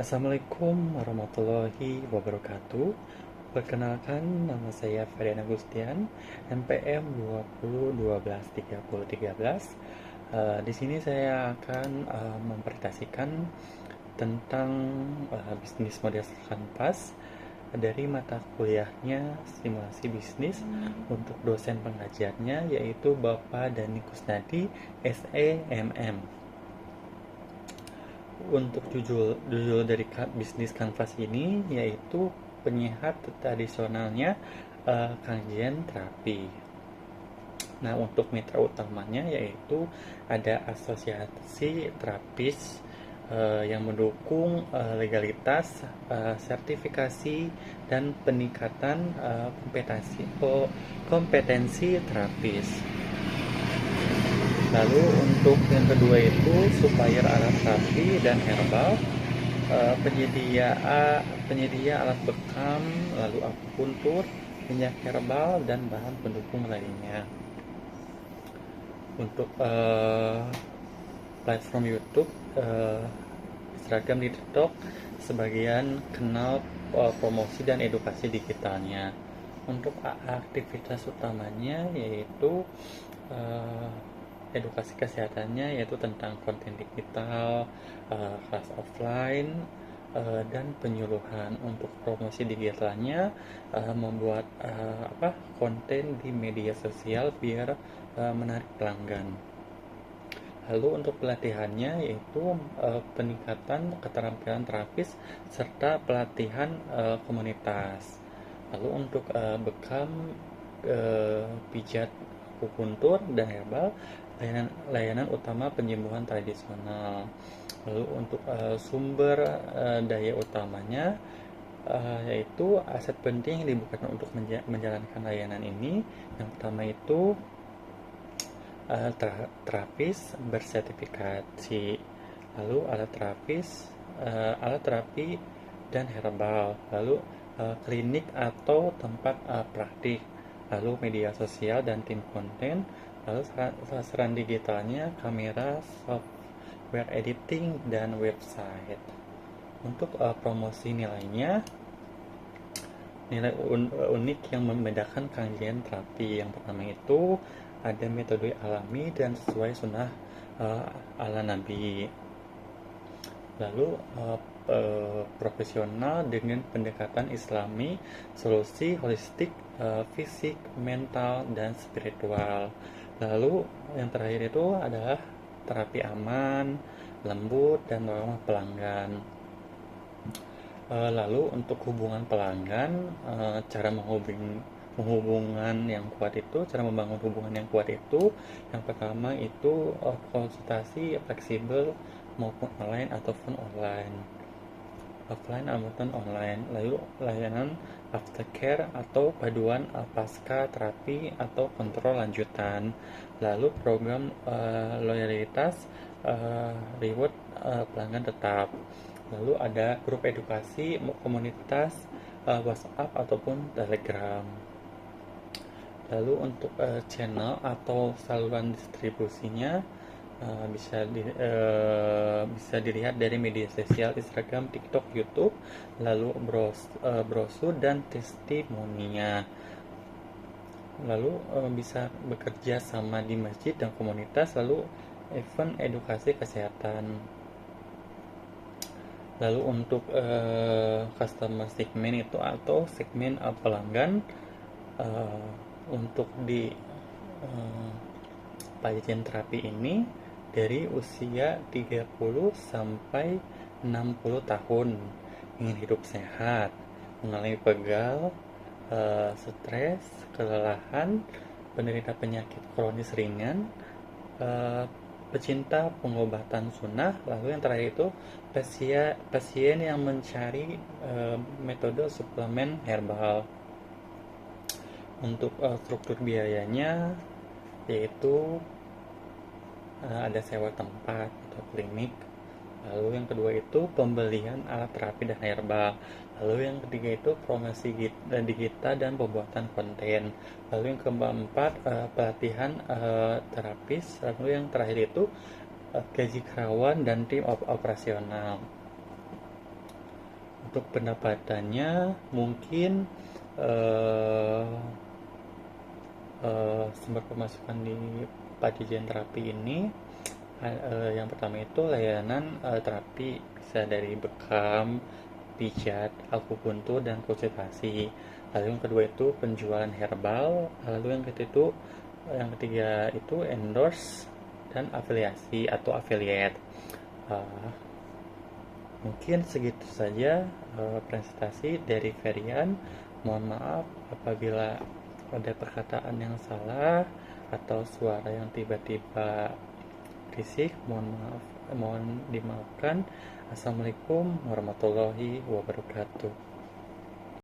Assalamualaikum warahmatullahi wabarakatuh. Perkenalkan, nama saya Ferdian Agustian, NPM 20123013. Di sini saya akan mempresentasikan tentang bisnis model kanvas dari mata kuliahnya simulasi bisnis untuk dosen pengajarnya yaitu Bapak Dani Kusnadi SEMM. Untuk judul dari bisnis kanvas ini yaitu penyehat tradisionalnya kajian terapi. Nah, untuk mitra utamanya yaitu ada asosiasi terapis yang mendukung legalitas, sertifikasi, dan peningkatan kompetensi terapis. Lalu untuk yang kedua itu supplier alat terapi dan herbal, penyedia alat bekam, lalu akupuntur, minyak herbal dan bahan pendukung lainnya. Untuk platform YouTube, Instagram di TikTok, sebagian kenal promosi dan edukasi digitalnya. Untuk aktivitas utamanya yaitu edukasi kesehatannya yaitu tentang konten digital, kelas offline, dan penyuluhan. Untuk promosi digitalnya membuat konten di media sosial biar menarik pelanggan. Lalu untuk pelatihannya yaitu peningkatan keterampilan terapis serta pelatihan komunitas. Lalu untuk bekam pijat akupuntur dan herbal, layanan utama penyembuhan tradisional. Lalu untuk sumber daya utamanya yaitu aset penting yang dibutuhkan untuk menjalankan layanan ini. Yang pertama itu terapis bersertifikasi, lalu alat terapi dan herbal, lalu klinik atau tempat praktik, lalu media sosial dan tim konten, lalu sasaran digitalnya kamera, software editing, dan website. Untuk promosi nilainya, nilai unik yang membedakan kajian terapi yang pertama itu ada metode alami dan sesuai sunnah ala Nabi. Lalu profesional dengan pendekatan Islami, solusi holistik, fisik, mental, dan spiritual. Lalu yang terakhir itu adalah terapi aman, lembut, dan ramah pelanggan. Lalu untuk hubungan pelanggan, cara cara membangun hubungan yang kuat itu yang pertama itu konsultasi fleksibel maupun online ataupun offline ataupun online. Lalu layanan aftercare atau paduan pasca terapi atau kontrol lanjutan. Lalu program loyalitas, reward pelanggan tetap. Lalu ada grup edukasi, komunitas, WhatsApp ataupun Telegram. Lalu untuk channel atau saluran distribusinya bisa dilihat dari media sosial Instagram, TikTok, YouTube, lalu brosur dan testimoninya. Lalu bisa bekerja sama di masjid dan komunitas, lalu event edukasi kesehatan. Lalu untuk customer segment itu atau segmen pelanggan, untuk di kajian terapi ini dari usia 30 sampai 60 tahun, ingin hidup sehat, mengalami pegal, stres, kelelahan, penderita penyakit kronis ringan, pecinta pengobatan sunnah. Lalu yang terakhir itu pasien yang mencari metode suplemen herbal. Untuk struktur biayanya yaitu ada sewa tempat atau klinik. Lalu yang kedua itu pembelian alat terapi dan herbal. Lalu yang ketiga itu promosi digital dan pembuatan konten. Lalu yang keempat pelatihan terapis. Lalu yang terakhir itu gaji karyawan dan tim operasional. Untuk pendapatannya mungkin eh, sumber pemasukan di Pajajaran Terapi ini yang pertama itu layanan terapi bisa dari bekam, pijat, akupuntur, dan konsultasi. Lalu yang kedua itu penjualan herbal. Lalu yang ketiga itu endorse dan afiliasi atau affiliate. Uh, Mungkin segitu saja presentasi dari Ferian. Mohon maaf apabila ada perkataan yang salah atau suara yang tiba-tiba berisik. Mohon maaf, mohon dimaafkan. Assalamualaikum warahmatullahi wabarakatuh.